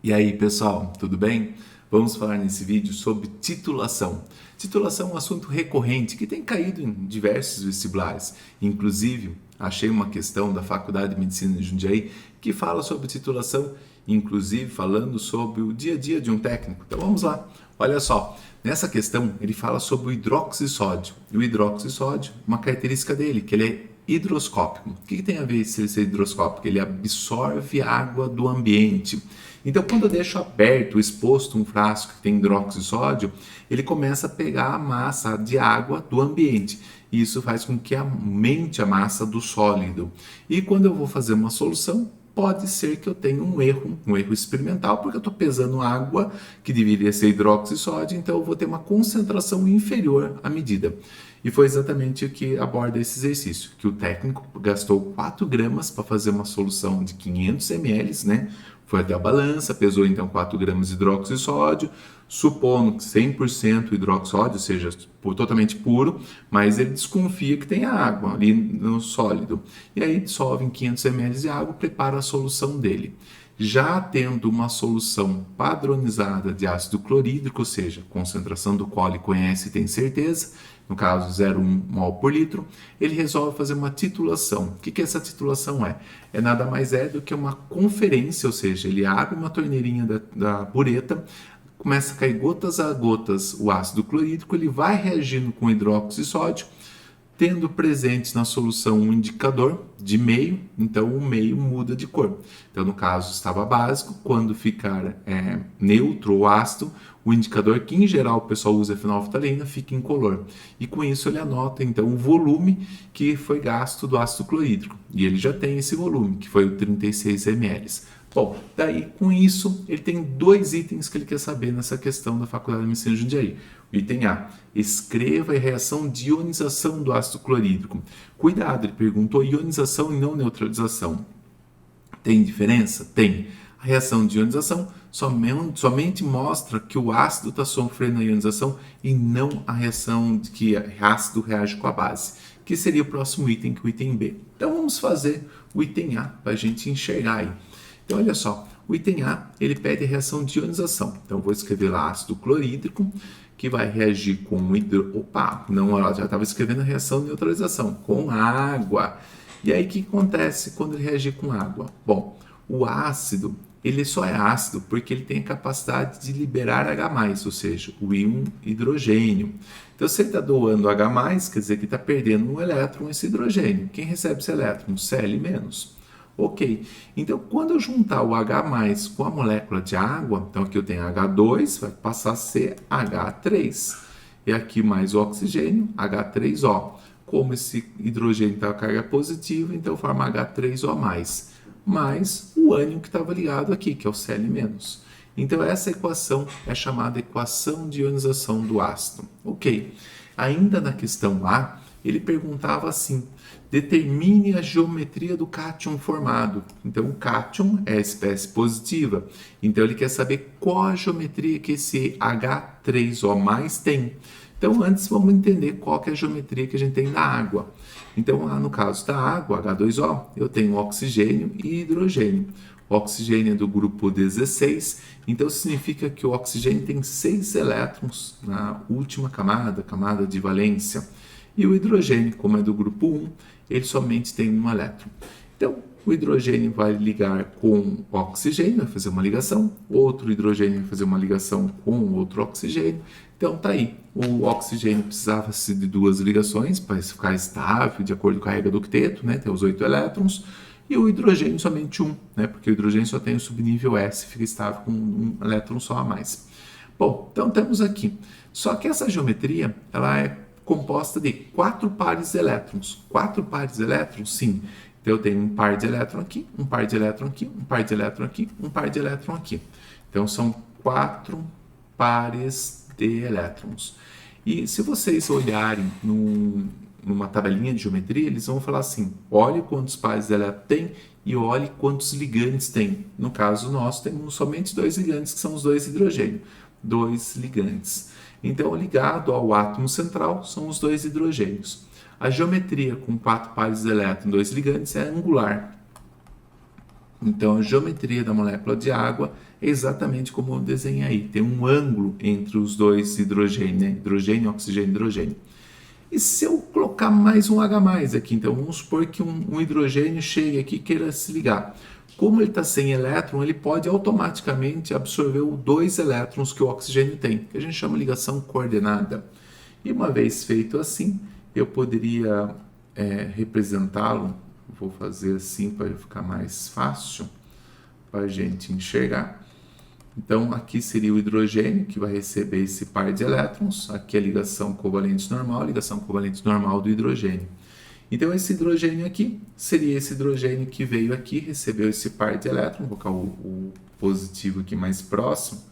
E aí, pessoal, tudo bem? Vamos falar nesse vídeo sobre titulação. Titulação é um assunto recorrente que tem caído em diversos vestibulares. Inclusive, achei uma questão da Faculdade de Medicina de Jundiaí que fala sobre titulação, inclusive falando sobre o dia a dia de um técnico. Então vamos lá. Olha só, nessa questão ele fala sobre o hidroxissódio. E o hidroxissódio, uma característica dele, que ele é hidroscópico. O que tem a ver se ele ser hidroscópico? Ele absorve água do ambiente. Então, quando eu deixo aberto, exposto um frasco que tem hidroxissódio, ele começa a pegar a massa de água do ambiente. E isso faz com que aumente a massa do sólido. E quando eu vou fazer uma solução, pode ser que eu tenha um erro experimental, porque eu estou pesando água que deveria ser hidroxissódio, então eu vou ter uma concentração inferior à medida. E foi exatamente o que aborda esse exercício, que o técnico gastou 4 gramas para fazer uma solução de 500 ml, né? Foi até a balança, pesou então 4 gramas de hidroxissódio, supondo que 100% hidroxissódio, ou seja, totalmente puro, mas ele desconfia que tem água ali no sólido. E aí dissolve em 500 ml de água e prepara a solução dele. Já tendo uma solução padronizada de ácido clorídrico, ou seja, concentração do qual ele conhece e tem certeza, no caso 0,1 mol por litro, ele resolve fazer uma titulação. O que essa titulação é? É nada mais do que uma conferência, ou seja, ele abre uma torneirinha da bureta, começa a cair gotas a gotas o ácido clorídrico, ele vai reagindo com hidróxido de sódio, tendo presente na solução um indicador de meio, então o meio muda de cor. Então, no caso, estava básico, quando ficar neutro ou ácido, o indicador, que em geral o pessoal usa fenolftalina, fica incolor. E com isso ele anota, então, o volume que foi gasto do ácido clorídrico. E ele já tem esse volume, que foi o 36 ml. Bom, daí com isso ele tem 2 itens que ele quer saber nessa questão da Faculdade de Medicina de Jundiaí. O item A, escreva a reação de ionização do ácido clorídrico. Cuidado, ele perguntou ionização e não neutralização. Tem diferença? Tem. A reação de ionização somente mostra que o ácido está sofrendo a ionização e não a reação de que o ácido reage com a base, que seria o próximo item, que é o item B. Então vamos fazer o item A para a gente enxergar aí. Então, olha só, o item A, ele pede a reação de ionização. Então, vou escrever lá ácido clorídrico, que vai reagir com Opa, não, ela já estava escrevendo a reação de neutralização, com água. E aí, o que acontece quando ele reagir com água? Bom, o ácido, ele só é ácido porque ele tem a capacidade de liberar H+, ou seja, o íon hidrogênio. Então, se ele está doando H+, quer dizer que está perdendo um elétron esse hidrogênio. Quem recebe esse elétron? Cl-. Ok, então quando eu juntar o H+ com a molécula de água, então aqui eu tenho H2, vai passar a ser H3. E aqui mais o oxigênio, H3O. Como esse hidrogênio está com carga positiva, então forma H3O+, mais o ânion que estava ligado aqui, que é o Cl-. Então essa equação é chamada equação de ionização do ácido. Ok, ainda na questão A, ele perguntava assim, determine a geometria do cátion formado. Então, o cátion é a espécie positiva. Então, ele quer saber qual a geometria que esse H3O+ tem. Então, antes vamos entender qual que é a geometria que a gente tem da água. Então, lá no caso da água, H2O, eu tenho oxigênio e hidrogênio. O oxigênio é do grupo 16, então significa que o oxigênio tem 6 elétrons na última camada de valência. E o hidrogênio, como é do grupo 1, ele somente tem um elétron. Então, o hidrogênio vai ligar com o oxigênio, vai fazer uma ligação. Outro hidrogênio vai fazer uma ligação com outro oxigênio. Então, tá aí. O oxigênio precisava de 2 ligações para ficar estável, de acordo com a regra do octeto, né? Tem os 8 elétrons. E o hidrogênio somente 1, né? Porque o hidrogênio só tem o subnível S, fica estável com um elétron só a mais. Bom, então temos aqui. Só que essa geometria, ela é composta de 4 pares de elétrons. 4 pares de elétrons? Sim. Então, eu tenho um par de elétron aqui, um par de elétron aqui, um par de elétron aqui, um par de elétron aqui. Então, são 4 pares de elétrons. E se vocês olharem numa tabelinha de geometria, eles vão falar assim, olhe quantos pares de elétron tem e olhe quantos ligantes tem. No caso nosso, temos somente 2 ligantes, que são os 2 hidrogênios. 2 ligantes. Então, ligado ao átomo central, são os 2 hidrogênios. A geometria com 4 pares de elétrons e 2 ligantes é angular. Então, a geometria da molécula de água é exatamente como eu desenhei aí. Tem um ângulo entre os dois hidrogênios, né? Hidrogênio, oxigênio, hidrogênio. E se eu colocar mais um H+ aqui, então vamos supor que um hidrogênio chegue aqui e queira se ligar. Como ele está sem elétron, ele pode automaticamente absorver os 2 elétrons que o oxigênio tem, que a gente chama de ligação coordenada. E uma vez feito assim, eu poderia representá-lo. Vou fazer assim para ficar mais fácil para a gente enxergar. Então, aqui seria o hidrogênio, que vai receber esse par de elétrons. Aqui é a ligação covalente normal do hidrogênio. Então, esse hidrogênio aqui seria esse hidrogênio que veio aqui, recebeu esse par de elétrons. Vou colocar o positivo aqui mais próximo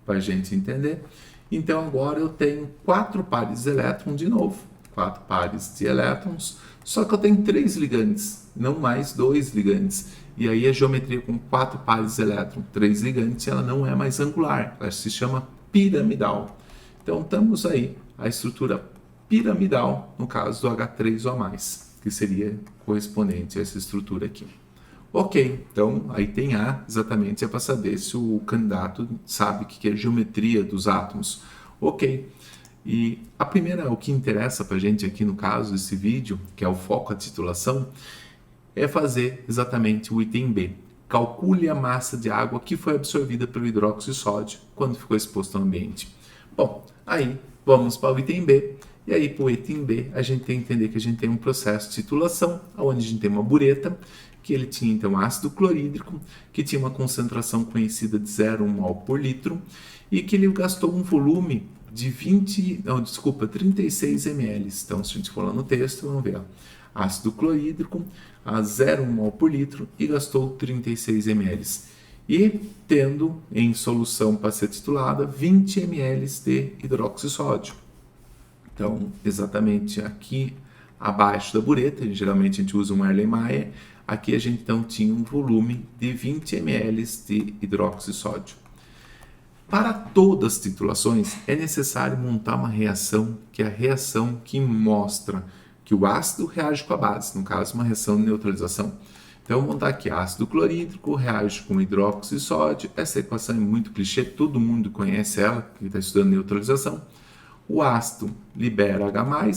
para a gente entender. Então, agora eu tenho 4 pares de elétrons de novo. 4 pares de elétrons, só que eu tenho 3 ligantes, não mais 2 ligantes. E aí a geometria com 4 pares de elétrons, 3 ligantes, ela não é mais angular, ela se chama piramidal. Então temos aí a estrutura piramidal, no caso do H3O+, que seria correspondente a essa estrutura aqui. Ok, então aí tem exatamente para saber se o candidato sabe o que é a geometria dos átomos. Ok. E o que interessa para a gente aqui no caso desse vídeo, que é o foco, a titulação, é fazer exatamente o item B. Calcule a massa de água que foi absorvida pelo hidróxido de sódio quando ficou exposto ao ambiente. Bom, aí vamos para o item B. E aí para o item B a gente tem que entender que a gente tem um processo de titulação, onde a gente tem uma bureta, que ele tinha então ácido clorídrico, que tinha uma concentração conhecida de 0,1 mol por litro, e que ele gastou um volume de 36 ml. Então, se a gente for lá no texto, vamos ver. Ácido clorídrico a 0,1 mol por litro e gastou 36 ml. E tendo em solução para ser titulada 20 ml de hidróxido de sódio. Então, exatamente aqui abaixo da bureta, geralmente a gente usa um Erlenmeyer, aqui a gente então tinha um volume de 20 ml de hidróxido de sódio. Para todas as titulações, é necessário montar uma reação, que é a reação que mostra que o ácido reage com a base, no caso, uma reação de neutralização. Então, vou montar aqui ácido clorídrico reage com hidróxido de sódio. Essa equação é muito clichê, todo mundo conhece ela, que está estudando neutralização. O ácido libera H+,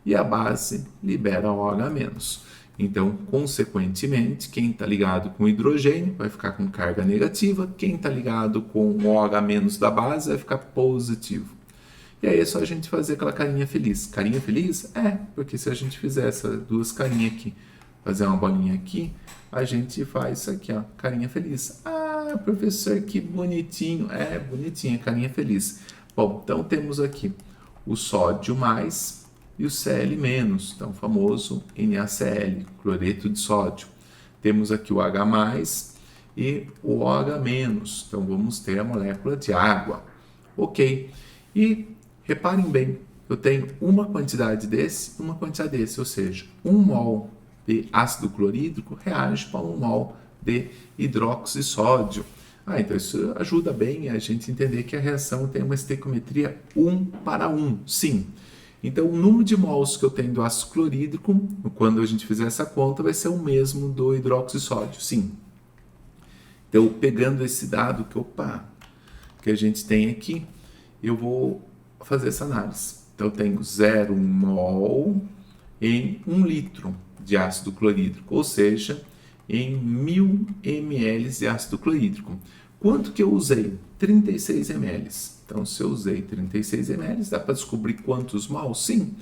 e a base libera OH-. Então, consequentemente, quem está ligado com hidrogênio vai ficar com carga negativa, quem está ligado com o OH- da base vai ficar positivo. E aí é só a gente fazer aquela carinha feliz. Carinha feliz? Porque se a gente fizer essas 2 carinhas aqui, fazer uma bolinha aqui, a gente faz isso aqui, ó, carinha feliz. Ah, professor, que bonitinho. Bonitinha, carinha feliz. Bom, então temos aqui o sódio mais e o Cl-, então o famoso NaCl, cloreto de sódio. Temos aqui o H+ e o OH-, então vamos ter a molécula de água. Ok, e reparem bem, eu tenho uma quantidade desse e uma quantidade desse, ou seja, 1 mol de ácido clorídrico reage para 1 mol de hidróxido de sódio. Então isso ajuda bem a gente entender que a reação tem uma estequiometria 1:1, sim. Então, o número de mols que eu tenho do ácido clorídrico, quando a gente fizer essa conta, vai ser o mesmo do hidróxido de sódio, sim. Então, pegando esse dado que a gente tem aqui, eu vou fazer essa análise. Então, eu tenho 0,1 mol em 1 litro de ácido clorídrico, ou seja, em 1000 ml de ácido clorídrico. Quanto que eu usei? 36 ml. Então, se eu usei 36 ml, dá para descobrir quantos mols? Sim,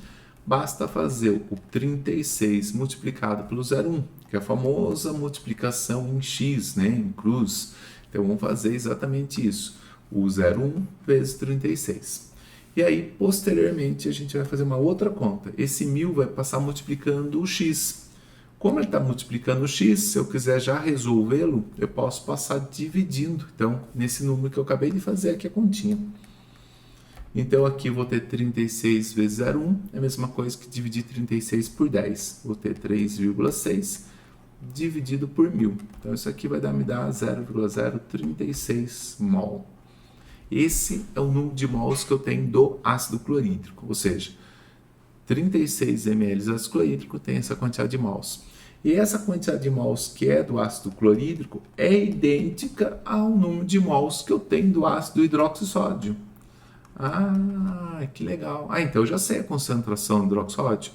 basta fazer o 36 multiplicado pelo 0,1, que é a famosa multiplicação em x, né, em cruz. Então, vamos fazer exatamente isso, o 0,1 vezes 36. E aí, posteriormente, a gente vai fazer uma outra conta. Esse 1000 vai passar multiplicando o x. Como ele está multiplicando o x, se eu quiser já resolvê-lo, eu posso passar dividindo. Então, nesse número que eu acabei de fazer aqui a continha. Então, aqui eu vou ter 36 vezes 0,1, é a mesma coisa que dividir 36 por 10. Vou ter 3,6 dividido por 1000. Então, isso aqui vai me dar 0,036 mol. Esse é o número de mols que eu tenho do ácido clorídrico, ou seja, 36 ml de ácido clorídrico tem essa quantidade de mols. E essa quantidade de mols que é do ácido clorídrico é idêntica ao número de mols que eu tenho do ácido hidroxissódio. Ah, que legal. Ah, então eu já sei a concentração do hidroxódio.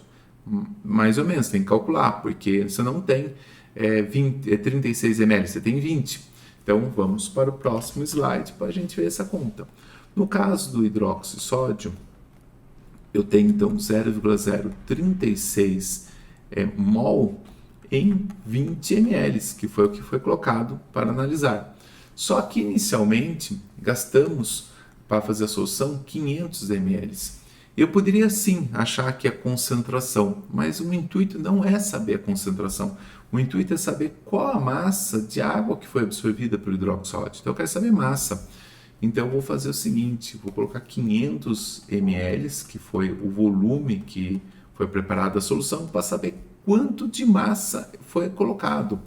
Mais ou menos, tem que calcular, porque você não tem 36 ml, você tem 20. Então vamos para o próximo slide para a gente ver essa conta. No caso do hidroxissódio, eu tenho então 0,036 mol em 20 ml, que foi o que foi colocado para analisar. Só que inicialmente gastamos para fazer a solução 500 ml. Eu poderia sim achar que é concentração, mas o intuito não é saber a concentração. O intuito é saber qual a massa de água que foi absorvida pelo hidroxódio. Então eu quero saber massa. Então eu vou fazer o seguinte, vou colocar 500 ml, que foi o volume que foi preparada a solução, para saber quanto de massa foi colocado.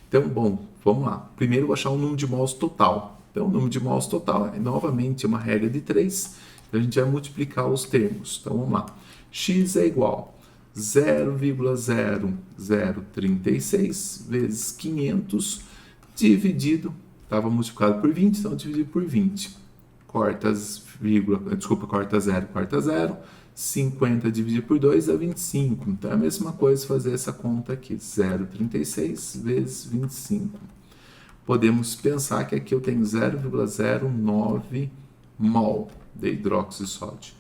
Então, bom, vamos lá. Primeiro eu vou achar o número de mols total. Então o número de mols total é novamente uma regra de 3. Então a gente vai multiplicar os termos. Então vamos lá. X é igual a 0,0036 vezes 500 dividido, estava multiplicado por 20, então dividido por 20. Corta zero, corta zero. 50 dividido por 2 dá 25. Então é a mesma coisa fazer essa conta aqui. 0,36 vezes 25. Podemos pensar que aqui eu tenho 0,09 mol de hidroxissódio.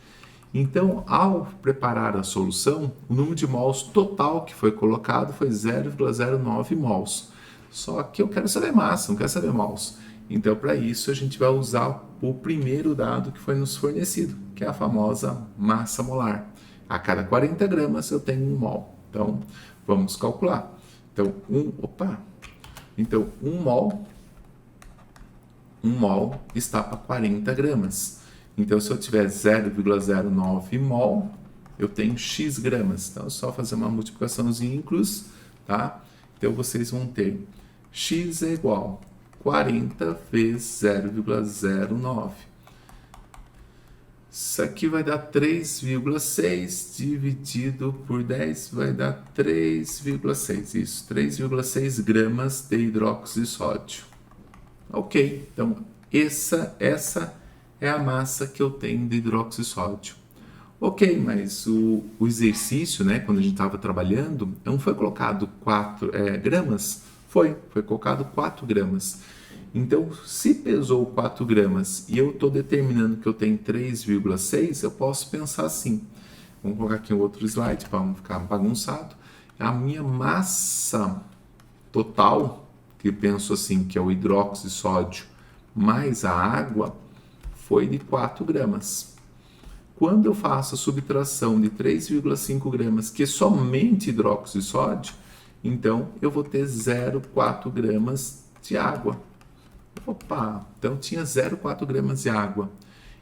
Então, ao preparar a solução, o número de mols total que foi colocado foi 0,09 mols. Só que eu quero saber massa, não quero saber mols. Então, para isso, a gente vai usar o primeiro dado que foi nos fornecido, que é a famosa massa molar. A cada 40 gramas eu tenho 1 mol. Então, vamos calcular. Então, 1 mol está para 40 gramas. Então, se eu tiver 0,09 mol, eu tenho X gramas. Então, é só fazer uma multiplicaçãozinha em cruz, tá? Então, vocês vão ter X é igual a 40 vezes 0,09. Isso aqui vai dar 3,6 dividido por 10 vai dar 3,6. Isso, 3,6 gramas de hidroxissódio. Ok, então essa é a massa que eu tenho de hidroxissódio. Ok, mas o exercício, né, quando a gente estava trabalhando, não foi colocado 4 gramas? Foi colocado 4 gramas. Então, se pesou 4 gramas e eu estou determinando que eu tenho 3,6, eu posso pensar assim. Vamos colocar aqui um outro slide para não ficar bagunçado. A minha massa total, que eu penso assim, que é o hidroxissódio mais a água, foi de 4 gramas. Quando eu faço a subtração de 3,5 gramas, que é somente hidroxissódio, então eu vou ter 0,4 gramas de água. Opa, então tinha 0,4 gramas de água.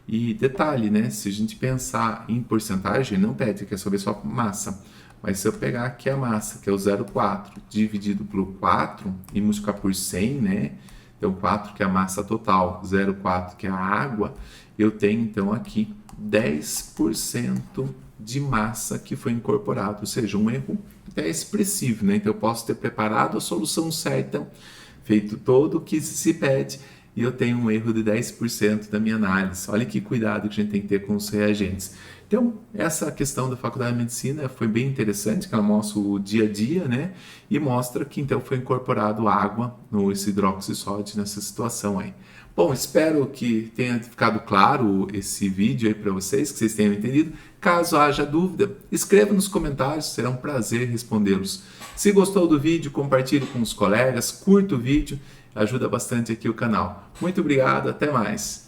E detalhe, né? Se a gente pensar em porcentagem, não pede, quer saber só massa. Mas se eu pegar aqui a massa, que é o 0,4, dividido por 4 e multiplicar por 100, né? Então 4 que é a massa total, 0,4 que é a água, eu tenho então aqui 10% de massa que foi incorporado, ou seja, um erro até expressivo, né? Então eu posso ter preparado a solução certa, feito todo o que se pede, e eu tenho um erro de 10% da minha análise. Olha que cuidado que a gente tem que ter com os reagentes. Então, essa questão da Faculdade de Medicina foi bem interessante, que ela mostra o dia a dia, né? E mostra que então foi incorporado água no hidroxissódio nessa situação aí. Bom, espero que tenha ficado claro esse vídeo aí para vocês, que vocês tenham entendido. Caso haja dúvida, escreva nos comentários, será um prazer respondê-los. Se gostou do vídeo, compartilhe com os colegas, curta o vídeo, ajuda bastante aqui o canal. Muito obrigado, até mais!